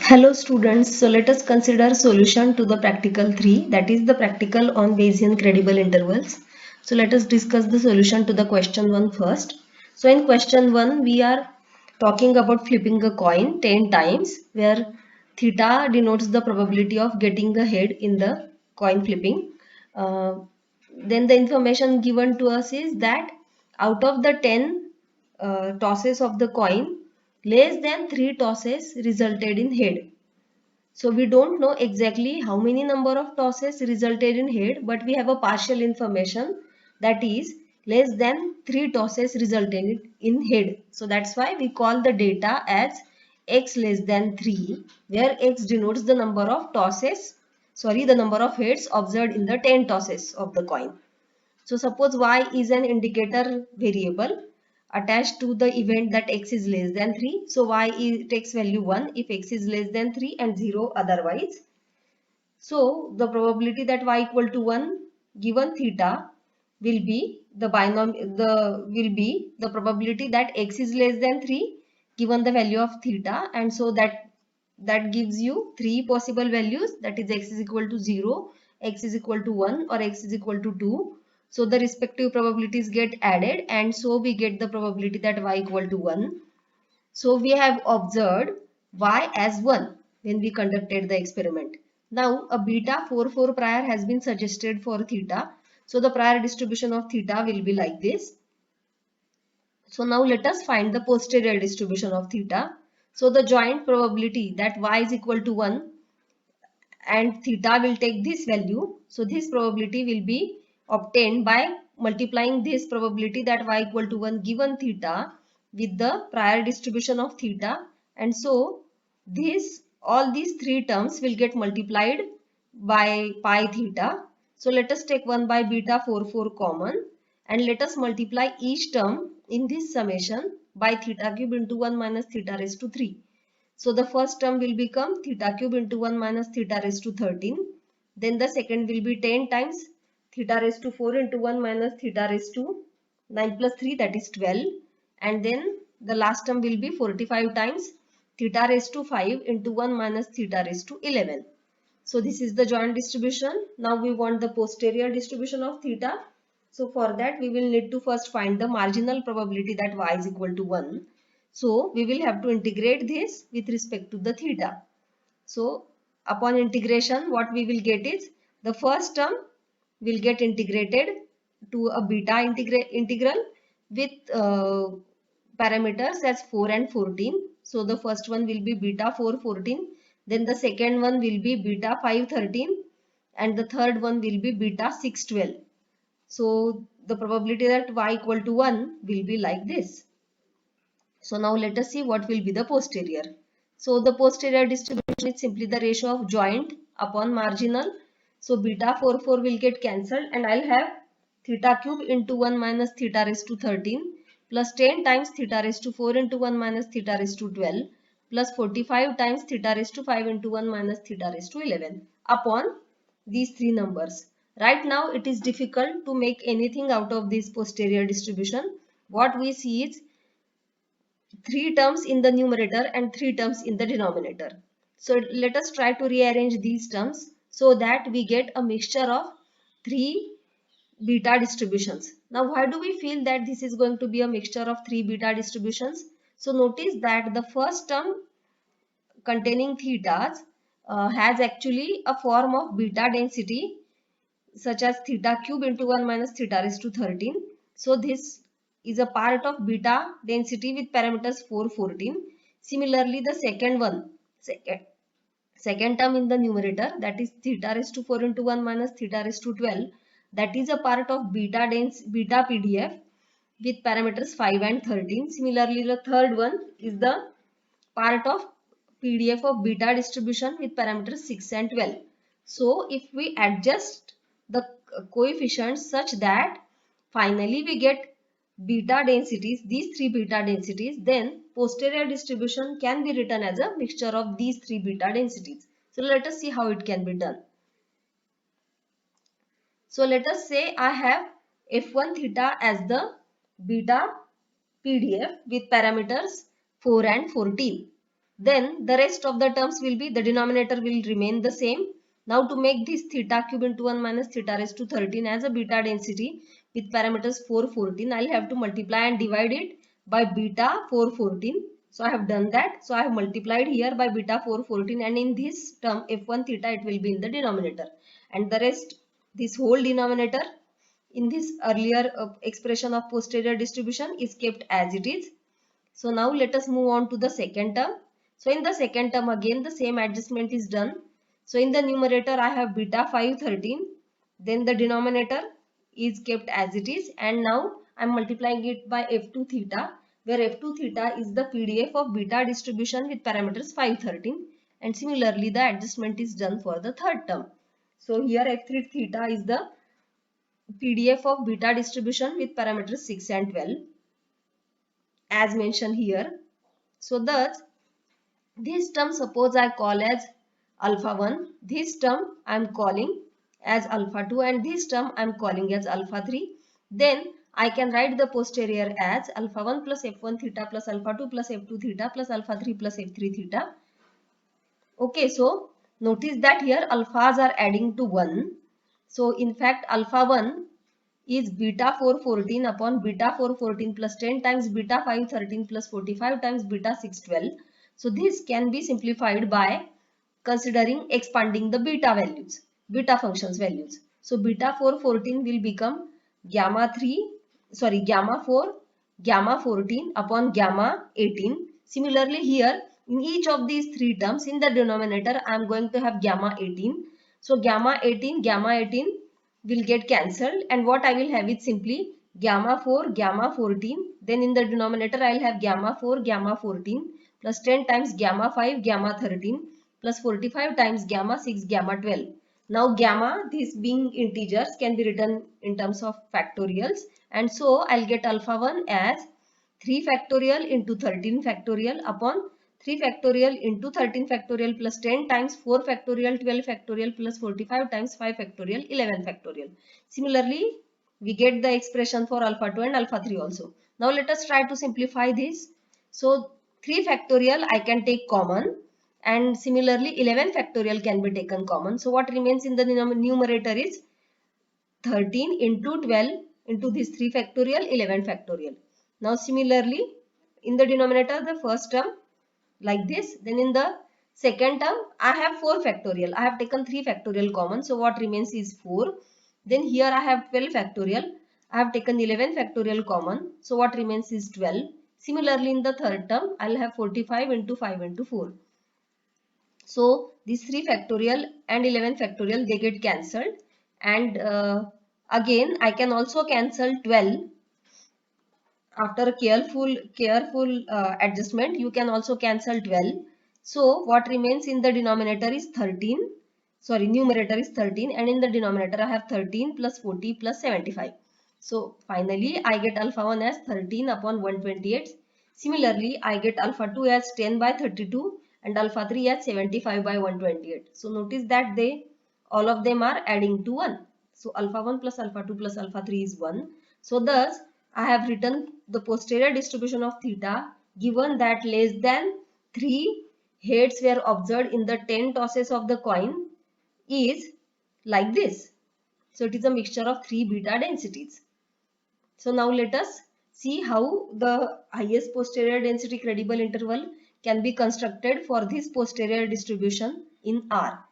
Hello students, so let us consider solution to the practical 3, that is the practical on Bayesian credible intervals. So let us discuss the solution to the question 1 first. So in question 1 we are talking about flipping a coin 10 times where theta denotes the probability of getting the head in the coin flipping. Then the information given to us is that out of the 10 tosses of the coin, less than 3 tosses resulted in head. So we don't know exactly how many number of tosses resulted in head, but we have a partial information, that is less than 3 tosses resulted in head. So that's why we call the data as x less than 3, where x denotes the number of the number of heads observed in the 10 tosses of the coin. So suppose y is an indicator variable attached to the event that x is less than 3. So takes value 1 if x is less than 3 and 0 otherwise. So the probability that y equal to 1 given theta will be the probability that x is less than 3 given the value of theta, and so that gives you three possible values, that is x is equal to 0, x is equal to 1 or x is equal to 2. So the respective probabilities get added and so we get the probability that y equal to 1. So we have observed y as 1 when we conducted the experiment. Now a beta 44 prior has been suggested for theta. So the prior distribution of theta will be like this. So now let us find the posterior distribution of theta. So the joint probability that y is equal to 1 and theta will take this value. So this probability will be obtained by multiplying this probability that y equal to 1 given theta with the prior distribution of theta, and so this all these three terms will get multiplied by pi theta. So let us take 1 by beta 44 common and let us multiply each term in this summation by theta cube into 1 minus theta raised to 3. So the first term will become theta cube into 1 minus theta raised to 13. Then the second will be 10 times theta raised to 4 into 1 minus theta raised to 9 plus 3, that is 12. And then the last term will be 45 times theta raised to 5 into 1 minus theta raised to 11. So this is the joint distribution. Now we want the posterior distribution of theta. So for that we will need to first find the marginal probability that y is equal to 1. So we will have to integrate this with respect to the theta. So upon integration what we will get is the first term will get integrated to a beta integral with parameters as 4 and 14. So the first one will be beta 4 14, then the second one will be beta 5 13 and the third one will be beta 6 12. So the probability that y equal to 1 will be like this. So now let us see what will be the posterior. So the posterior distribution is simply the ratio of joint upon marginal. So beta 44 will get cancelled and I'll have theta cube into 1 minus theta raised to 13 plus 10 times theta raised to 4 into 1 minus theta raised to 12 plus 45 times theta raised to 5 into 1 minus theta raised to 11 upon these three numbers. Right now it is difficult to make anything out of this posterior distribution. What we see is three terms in the numerator and three terms in the denominator. So let us try to rearrange these terms so that we get a mixture of three beta distributions. Now why do we feel that this is going to be a mixture of three beta distributions? So notice that the first term containing thetas has actually a form of beta density such as theta cube into 1 minus theta raised to 13. So this is a part of beta density with parameters 4 14. Similarly, the second term in the numerator, that is theta raised to 4 into 1 minus theta raised to 12, that is a part of beta PDF with parameters 5 and 13. Similarly, the third one is the part of PDF of beta distribution with parameters 6 and 12. So if we adjust the coefficients such that finally we get beta densities, these three beta densities, then posterior distribution can be written as a mixture of these three beta densities. So let us see how it can be done. So let us say I have f1 theta as the beta PDF with parameters 4 and 14. Then the rest of the terms will be, the denominator will remain the same. Now to make this theta cube into 1 minus theta raised to 13 as a beta density with parameters 4, 14, I'll have to multiply and divide it by beta 4, 14. So I have done that. So I have multiplied here by beta 4, 14, and in this term f1 theta it will be in the denominator, and the rest, this whole denominator in this earlier expression of posterior distribution is kept as it is. So now let us move on to the second term. So in the second term again the same adjustment is done. So in the numerator I have beta 5, 13. Then the denominator is kept as it is, and now I am multiplying it by f2 theta, where f2 theta is the PDF of beta distribution with parameters 5, 13. And similarly the adjustment is done for the third term. So here f3 theta is the PDF of beta distribution with parameters 6 and 12 as mentioned here. So thus this term suppose I call as alpha 1, this term I am calling as alpha 2, and this term I am calling as alpha 3. Then I can write the posterior as alpha 1 plus f1 theta plus alpha 2 plus f2 theta plus alpha 3 plus f3 theta. Okay, so notice that here alphas are adding to 1. So in fact alpha 1 is beta 4, 14 upon beta 4, 14 plus 10 times beta 5, 13 plus 45 times beta 6, 12. So this can be simplified by considering expanding the beta values, beta functions values. So beta 4, 14 will become gamma 4, gamma 14 upon gamma 18. Similarly here in each of these three terms in the denominator I am going to have gamma 18. So gamma 18 will get cancelled, and what I will have is simply gamma 4, gamma 14. Then in the denominator I will have gamma 4, gamma 14 plus 10 times gamma 5, gamma 13 plus 45 times gamma 6, gamma 12. Now gamma, these being integers, can be written in terms of factorials, and so I'll get alpha 1 as 3 factorial into 13 factorial upon 3 factorial into 13 factorial plus 10 times 4 factorial, 12 factorial plus 45 times 5 factorial, 11 factorial. Similarly, we get the expression for alpha 2 and alpha 3 also. Now let us try to simplify this. So 3 factorial I can take common, and similarly 11 factorial can be taken common. So what remains in the numerator is 13 into 12 into this 3 factorial, 11 factorial. Now similarly in the denominator the first term like this, then in the second term I have 4 factorial. I have taken 3 factorial common, so what remains is 4. Then here I have 12 factorial. I have taken 11 factorial common, so what remains is 12. Similarly in the third term I will have 45 into 5 into 4. So these 3 factorial and 11 factorial, they get cancelled, and again I can also cancel 12. After careful adjustment you can also cancel 12. So what remains in the denominator is 13. Sorry, numerator is 13, and in the denominator I have 13 plus 40 plus 75. So finally I get alpha 1 as 13 upon 128. Similarly I get alpha 2 as 10 by 32 and alpha 3 as 75 by 128. So notice that all of them are adding to 1. So alpha 1 plus alpha 2 plus alpha 3 is 1. So thus I have written the posterior distribution of theta given that less than 3 heads were observed in the 10 tosses of the coin is like this. So it is a mixture of 3 beta densities. So now let us see how the highest posterior density credible interval can be constructed for this posterior distribution in R.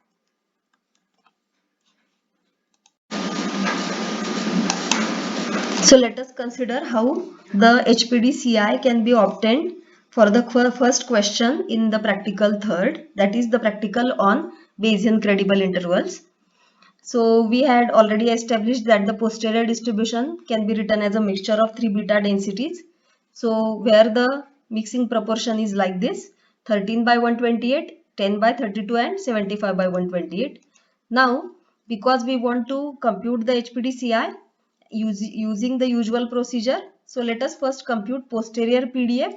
So let us consider how the HPD-CI can be obtained for the first question in the practical third, that is the practical on Bayesian credible intervals. So we had already established that the posterior distribution can be written as a mixture of 3 beta densities. So where the mixing proportion is like this: 13 by 128, 10 by 32 and 75 by 128. Now because we want to compute the HPD-CI using the usual procedure, so let us first compute posterior PDF,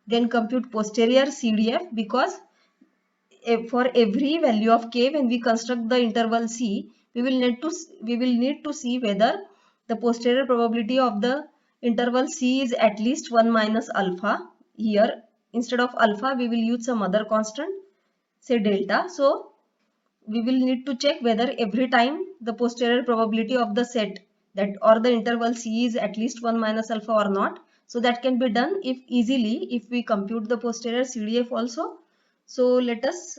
then compute posterior CDF, because for every value of k, when we construct the interval C, we will need to see whether the posterior probability of the interval C is at least 1 minus alpha. Here instead of alpha we will use some other constant, say delta. So we will need to check whether every time the posterior probability of the set that or the interval C is at least 1 minus alpha or not. So that can be done if easily if we compute the posterior CDF also. So let us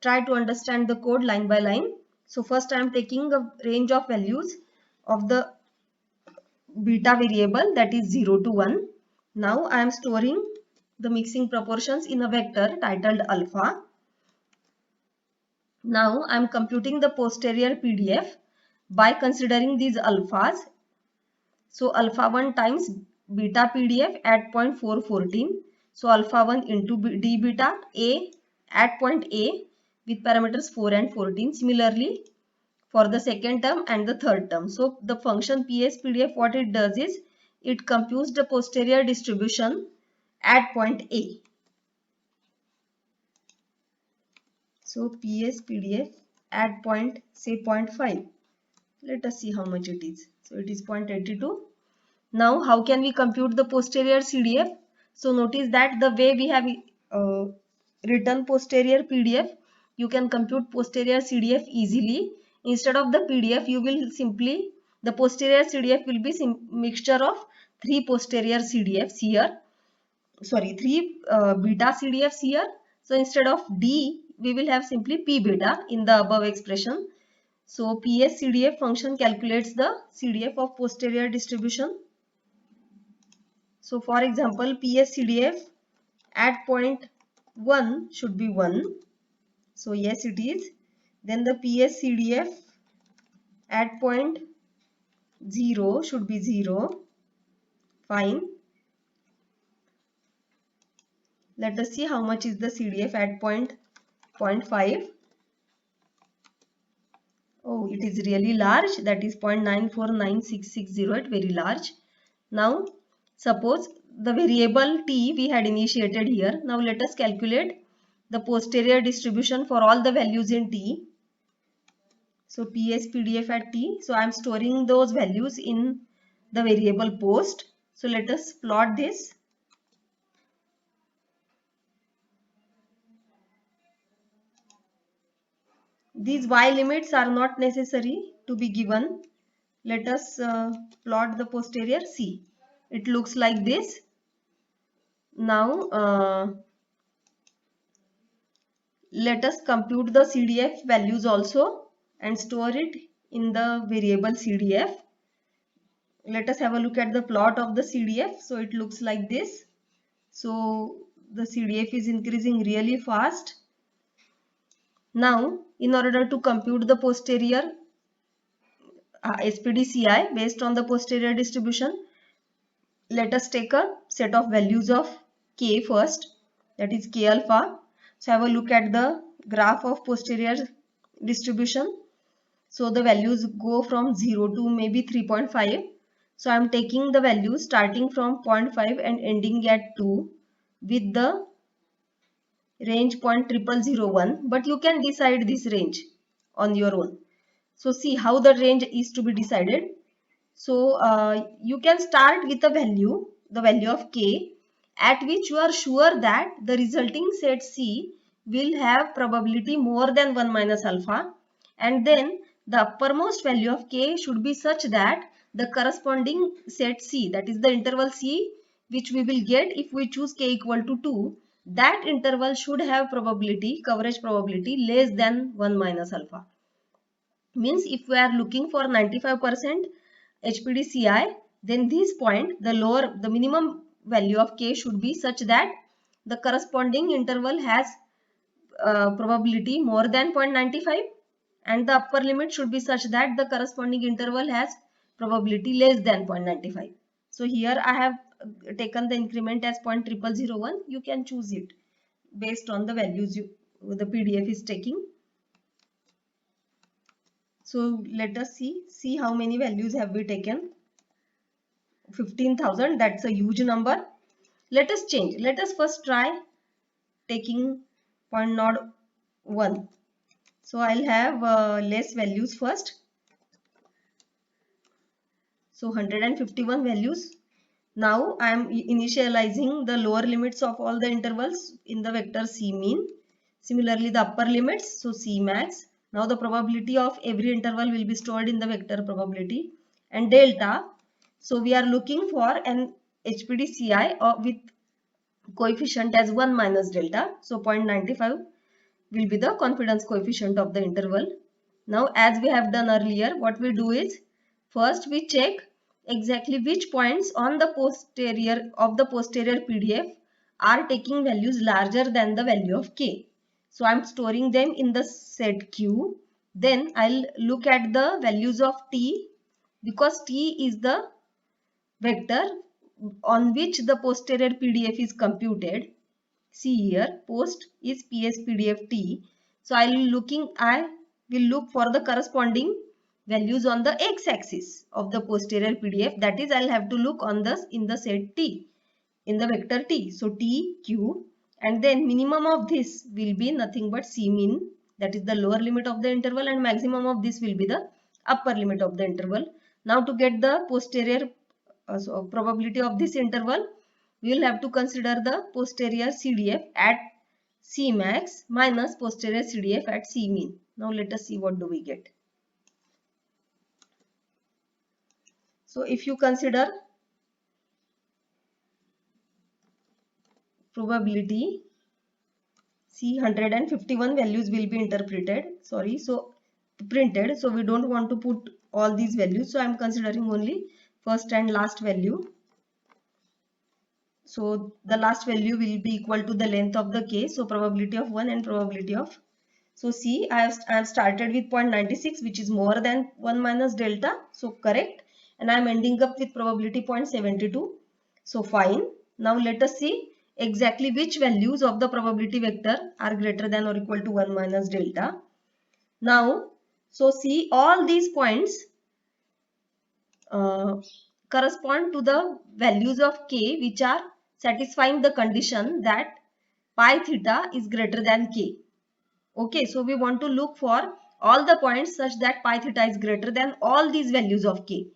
try to understand the code line by line. So first I am taking a range of values of the beta variable, that is 0 to 1. Now I am storing the mixing proportions in a vector titled alpha. Now I am computing the posterior PDF by considering these alphas. So alpha 1 times beta PDF at point 414. So alpha 1 into d beta A at point A with parameters 4 and 14. Similarly for the second term and the third term. So the function PS PDF, what it does is it computes the posterior distribution at point A. So PS PDF at point, say 0.5. Let us see how much it is. So it is 0.82. Now how can we compute the posterior CDF? So notice that the way we have written posterior PDF, you can compute posterior CDF easily. Instead of the PDF, you will simply, the posterior CDF will be mixture of 3 posterior CDFs here. Sorry, 3 beta CDFs here. So instead of D, we will have simply P beta in the above expression. So PS CDF function calculates the CDF of posterior distribution. So for example, PS CDF at point 1 should be 1. So yes, it is. Then the PS CDF at point 0 should be 0. Fine. Let us see how much is the CDF at point 0.5. Oh, it is really large. That is 0.949660, very large. Now, suppose the variable t we had initiated here. Now, let us calculate the posterior distribution for all the values in t. So, PS PDF at t. So, I am storing those values in the variable post. So, let us plot this. These y limits are not necessary to be given. Let us plot the posterior C. It looks like this. Now let us compute the CDF values also and store it in the variable CDF. Let us have a look at the plot of the CDF. So it looks like this. So the CDF is increasing really fast. Now in order to compute the posterior SPDCI based on the posterior distribution, let us take a set of values of K first, that is K alpha. So have a look at the graph of posterior distribution. So the values go from 0 to maybe 3.5. So I am taking the values starting from 0.5 and ending at 2 with the range 0.0001, but you can decide this range on your own. So see how the range is to be decided. So you can start with a value, the value of K, at which you are sure that the resulting set C will have probability more than 1 minus alpha, and then the uppermost value of K should be such that the corresponding set C, that is the interval C which we will get if we choose K equal to 2, that interval should have probability, coverage probability less than 1 minus alpha. Means if we are looking for 95% HPDCI, then this point, the minimum value of K should be such that the corresponding interval has probability more than 0.95, and the upper limit should be such that the corresponding interval has probability less than 0.95. So here I have taken the increment as 0.0001. You can choose it based on the values the PDF is taking. So let us see how many values have we taken. 15,000, that's a huge number. Let us change. Let us first try taking 0.01. So I'll have less values first. So 151 values. Now I am initializing the lower limits of all the intervals in the vector C mean. Similarly the upper limits, so C max. Now the probability of every interval will be stored in the vector probability, and delta. So we are looking for an HPDCI with coefficient as 1 minus delta. So 0.95 will be the confidence coefficient of the interval. Now as we have done earlier, what we do is first we check exactly which points on the posterior PDF are taking values larger than the value of k. So I am storing them in the set Q. Then I'll look at the values of t, because t is the vector on which the posterior PDF is computed. See here, post is PS PDF T. So I will look for the corresponding values on the x-axis of the posterior PDF. That is, I'll have to look on this in the set T, in the vector T. So T, Q, and then minimum of this will be nothing but C min, that is the lower limit of the interval, and maximum of this will be the upper limit of the interval. Now to get the posterior probability of this interval, we will have to consider the posterior CDF at C max minus posterior CDF at C mean. Now let us see what do we get. So if you consider probability, see 151 values will be printed. So we don't want to put all these values. So I am considering only first and last value. So the last value will be equal to the length of the k. So probability of 1 and probability of. So see, I have started with 0.96, which is more than 1 minus delta. So correct. And I am ending up with probability 0.72. So fine. Now let us see exactly which values of the probability vector are greater than or equal to 1 minus delta. Now, so see, all these points correspond to the values of k which are satisfying the condition that pi theta is greater than k. Okay, so we want to look for all the points such that pi theta is greater than all these values of k.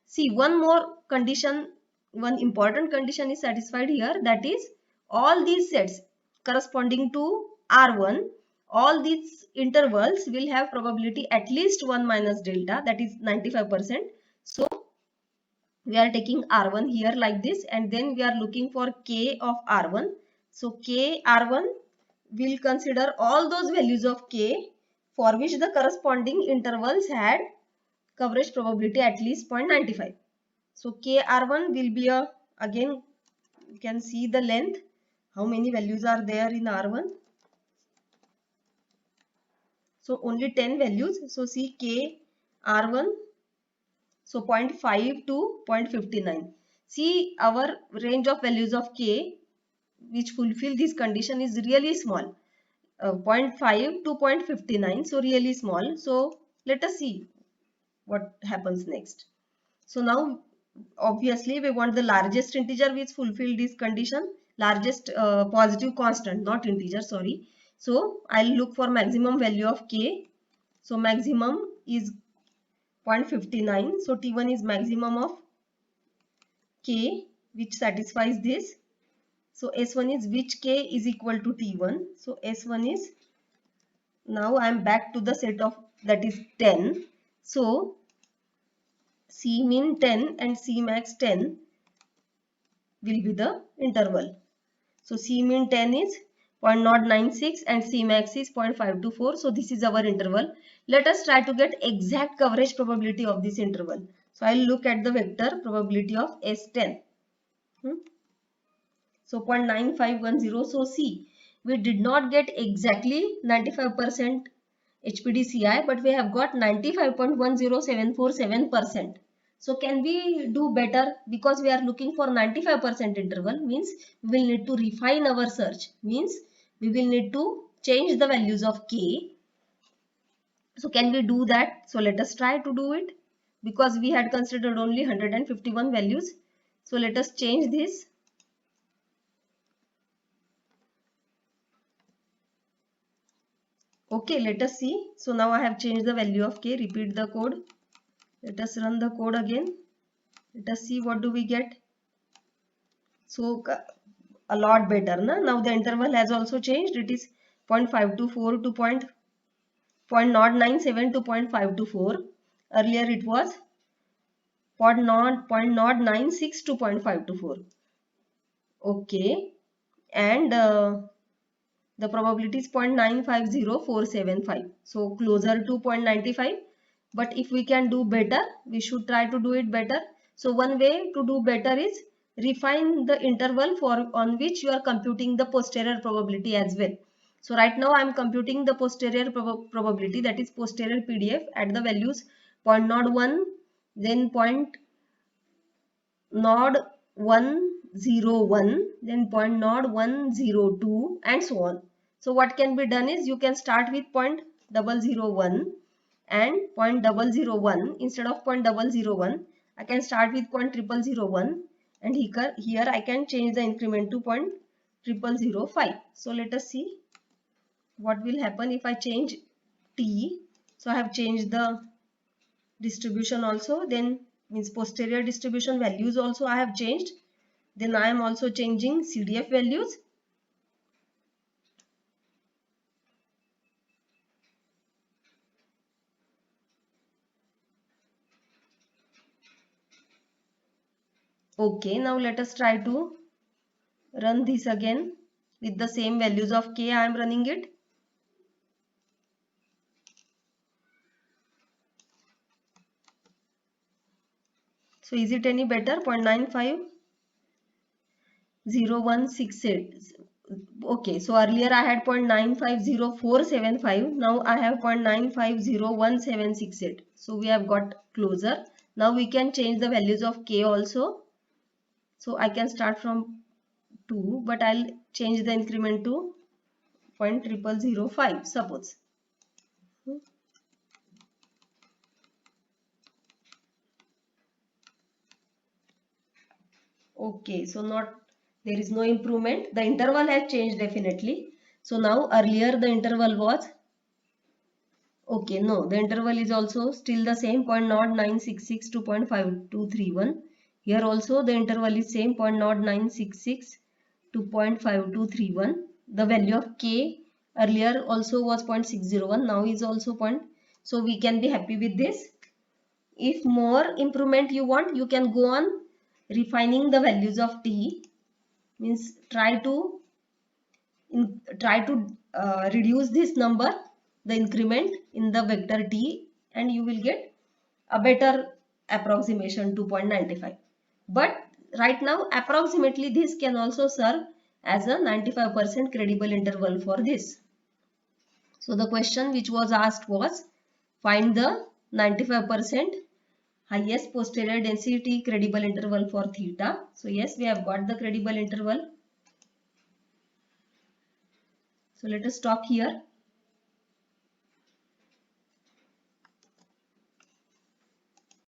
See, one more condition, one important condition is satisfied here, that is all these sets corresponding to R1, all these intervals will have probability at least 1 minus delta, that is 95%. So we are taking R1 here like this, and then we are looking for k of R1. So k R1 will consider all those values of k for which the corresponding intervals had coverage probability at least 0.95. So KR1 will be again you can see the length, how many values are there in R1. So only 10 values. So see KR1, so 0.5 to 0.59. See, our range of values of k which fulfill this condition is really small. 0.5 to 0.59, so really small. So let us see what happens next. So now obviously we want the largest integer which fulfill this condition, largest positive constant, not integer, sorry. So I'll look for maximum value of k. So maximum is 0.59. So T1 is maximum of k which satisfies this. So S1 is which k is equal to T1. So S1 is, now I am back to the set of that is 10. So C min 10 and C max 10 will be the interval. So C min 10 is 0.096 and C max is 0.524. So this is our interval. Let us try to get exact coverage probability of this interval. So I will look at the vector probability of S10. So 0.9510. So see, we did not get exactly 95% HPDCI, but we have got 95.10747%. So can we do better? Because we are looking for 95% interval, means we will need to refine our search, means we will need to change the values of k. So can we do that? So let us try to do it, because we had considered only 151 values. So let us change this. Okay, let us see. So now I have changed the value of k. Repeat the code. Let us run the code again. Let us see what do we get. So a lot better, na? Now the interval has also changed. It is 0.524 to 0.097 to 0.524. Earlier it was 0.096 to 0.524. Okay, and the probability is 0.950475. So closer to 0.95. But if we can do better, we should try to do it better. So one way to do better is refine the interval for on which you are computing the posterior probability as well. So right now I am computing the posterior probability, that is posterior PDF, at the values 0.01, then 0.0101, then 0.0102, and so on. So what can be done is you can start with 0.001 and 0.001. Instead of 0.001, I can start with 0.0001, and here I can change the increment to 0.0005. So let us see what will happen if I change t. So I have changed the distribution also, then means posterior distribution values also I have changed. Then I am also changing CDF values. Okay, now let us try to run this again with the same values of k. I am running it. So is it any better? 0.950168. Okay, so earlier I had 0.950475. Now I have 0.95016768. So we have got closer. Now we can change the values of k also. So I can start from 2, but I'll change the increment to 0.0005 suppose. Okay, so there is no improvement. The interval has changed definitely. So now earlier the interval was, okay, no, the interval is also still the same, 0.0966 to 0.5231. Here also the interval is same, 0.0966 to 0.5231. The value of k earlier also was 0.601, now is also so we can be happy with this. If more improvement you want, you can go on refining the values of t, means try to reduce this number, the increment in the vector t, and you will get a better approximation to 0.95. But right now approximately this can also serve as a 95% credible interval for this. So the question which was asked was, find the 95% highest posterior density credible interval for theta. So yes, we have got the credible interval. So let us stop here.